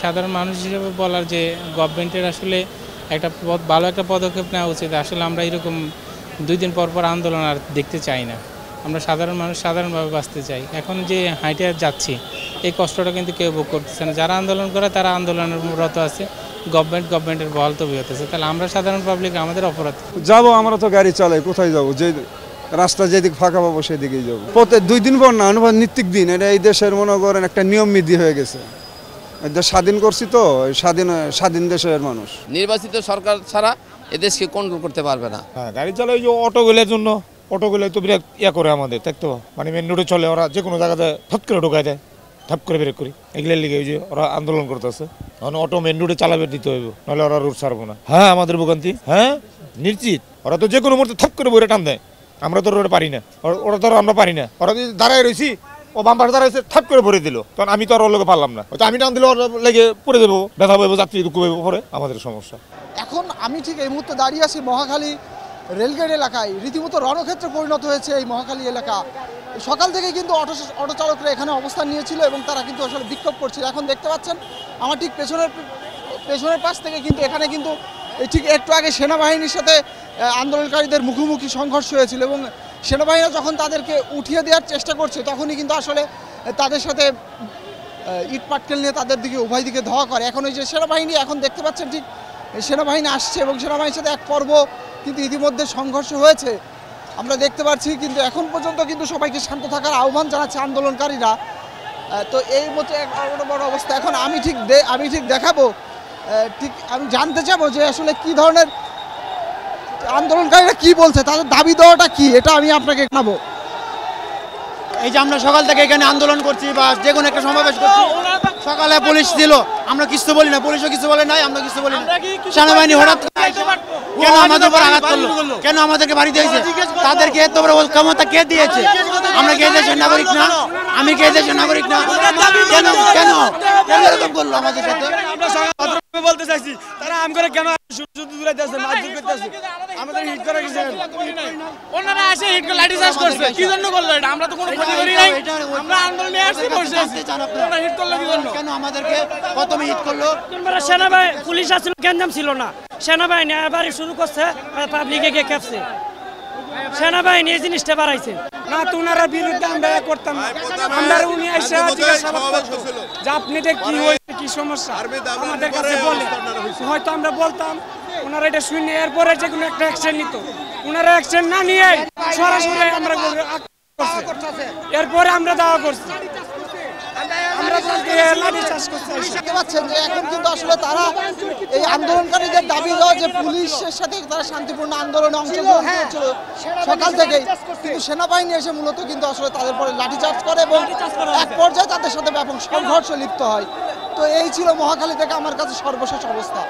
সাধারণ মানুষ হিসেবে বলার যে গভর্নমেন্টের আসলে একটা ভালো একটা পদক্ষেপ নেওয়া উচিত। আসলে আমরা এরকম 2 দিন পর পর আন্দোলন আর দেখতে চাই না। আমরা সাধারণ মানুষ সাধারণভাবে বাঁচতে চাই। এখন যে হাইটে যাচ্ছি এই কষ্টটা কিন্তু কেউ ভোগ করতেছে না। যারা আন্দোলন করে তারা আন্দোলনের রত আছে, গভর্নমেন্টের বহাল তবি হতেছে। তাহলে আমরা সাধারণ পাবলিক আমাদের অপরাধ। যাবো, আমরা তো গাড়ি চালাই, কোথায় যাবো? যে রাস্তা যেদিক ফাঁকা পাবো সেদিকেই যাবো। প্রত্যেক 2 দিন পর না, অনুভব নিত্যিক দিন। এটা এই দেশের মনে করেন একটা নিয়ম বিধি হয়ে গেছে। দেশ স্বাধীন করছি তো, স্বাধীন দেশের মানুষ। নির্বাচিত সরকার ছাড়া এদেশকে কন্ট্রোল করতে পারবে না। হ্যাঁ, গাড়ি চালাই যে অটোগুলোর জন্য, অটোগুলো তো বিরাট করে আমাদের, তাই তো মানে মেন রোডে চলে, ওরা যে কোনো জায়গাতে ঠপ করে ঢোকায় দেয়, ঠপ করে ব্রেক করি। এগুলোর লিগে ওই যে ওরা আন্দোলন করতেছে, মানে অটো মেন রোডে চালাবে দিতে হইব, নাহলে ওরা রোড ছাড়বো না। হ্যাঁ, আমাদের ভোগান্তি, হ্যাঁ নিশ্চিত। ওরা তো যে কোনো মুহূর্তে থপ করে বইরে টান দেয়, আমরা তো রোডে পারি না, ওরা তো আমরা পারি না। ওরা যদি দাঁড়ায় রয়েছি, ও বাম পাশে দাঁড়াইছে, ঠাপ করে ভরে দিল, তখন আমি তো আর ওর লোকে পারলাম না। হয়তো আমি টান দিলে ওর লেগে পড়ে দেবো, ব্যথা পাবো, যাত্রী দুঃখ পাবো, পরে আমাদের সমস্যা। এখন আমি ঠিক এই মুহূর্তে দাঁড়িয়ে আছি মহাখালী রেলগেট এলাকায়। রীতিমতো রণক্ষেত্রে পরিণত হয়েছে এই মহাখালী এলাকা। সকাল থেকে কিন্তু অটো চালকরা এখানে অবস্থান নিয়েছিল এবং তারা কিন্তু আসলে বিক্ষোভ করছিল। এখন দেখতে পাচ্ছেন আমার ঠিক পেছনের পাশ থেকে কিন্তু এখানে কিন্তু ঠিক একটু আগে সেনাবাহিনীর সাথে আন্দোলনকারীদের মুখোমুখি সংঘর্ষ হয়েছিল এবং সেনাবাহিনী যখন তাদেরকে উঠিয়ে দেওয়ার চেষ্টা করছে তখনই কিন্তু আসলে তাদের সাথে ইট পাটকেল নিয়ে তাদের দিকে উভয় দিকে ধাওয়া করে। এখন ওই যে সেনাবাহিনী, এখন দেখতে পাচ্ছেন ঠিক সেনাবাহিনী আসছে এবং সেনাবাহিনীর সাথে এক পর্ব কিন্তু ইতিমধ্যে সংঘর্ষ হয়েছে আমরা দেখতে পাচ্ছি। কিন্তু এখন পর্যন্ত কিন্তু সবাইকে শান্ত থাকার আহ্বান জানাচ্ছে আন্দোলনকারীরা। তো এই মতো একটা বড় অবস্থা। এখন আমি ঠিক দেখাবো, ঠিক আমি জানতে চাবো যে আসলে কি ধরনের আন্দোলনকারীরা কি বলছে, তাদের দাবি দেওয়াটা কি, এটা আমি আপনাকে জানাবো। এই যে আমরা সকাল থেকে এখানে আন্দোলন করছি বা যে কোনো একটা সমাবেশ করছি, সকালে পুলিশ দিল, আমরা কিছু বলি না, পুলিশও কিছু বলে নাই, আমরা কিছু বলি না। সেনাবাহিনী হঠাৎ কেন আমাদের উপর আঘাত করলো, কেন আমাদেরকে বাড়ি দিয়েছে, তাদেরকে এত বড় ক্ষমতা কে দিয়েছে? আমরা কে দেশের নাগরিক না? আমি কে দেশের নাগরিক না? কেন কেন কেন এরকম করলো আমাদের সাথে? বলতে চাইছি তারা আম করে কেন শুধু দূরাইতেছে, মারধর করতেছে, আমাদের হিট করে গেছে। ওনারা এসে হিট করে লাঠি চার্জ করছে, কি জন্য করলো এটা? আমরা তো কোনো ক্ষতি করি নাই, আমরা আন্দোলনে আসছি, বসে আছি। ওনারা হিট করলো কি জন্য? কেন আমাদেরকে প্রথমে হিট করলো? সেনাবাহিনী পুলিশ আসছিল, গ্যাঞ্জাম ছিল না, সেনাবাহিনী এবারে শুরু করছে, পাবলিকে গিয়ে খেপছে। সেনাবাহিনী এই জিনিসটা বাড়াইছে না, তো ওনারা বিরুদ্ধে আমরা করতাম না। আমরা উনি এসে জিজ্ঞাসাবাদ করতো যে আপনাদের কি হয়েছে, কি সমস্যা আমাদের কাছে বলে, হয়তো আমরা বলতাম, ওনারা এটা শুনে এরপরে যে কোনো একটা অ্যাকশন নিত। ওনারা অ্যাকশন না নিয়ে সরাসরি আমরা এরপরে আমরা দাওয়া করছি। দেখতে পাচ্ছেন যে এখন কিন্তু আসলে তারা এই আন্দোলনকারীদের দাবি দেওয়া যে পুলিশের সাথে তারা শান্তিপূর্ণ আন্দোলনে অংশগ্রহণ করেছিল সকাল থেকেই, কিন্তু সেনাবাহিনী এসে মূলত কিন্তু আসলে তাদের পরে লাঠিচার্জ করে এবং এক পর্যায়ে তাদের সাথে ব্যাপক সংঘর্ষে লিপ্ত হয়। তো এই ছিল মহাখালী থেকে আমার কাছে সর্বশেষ অবস্থা।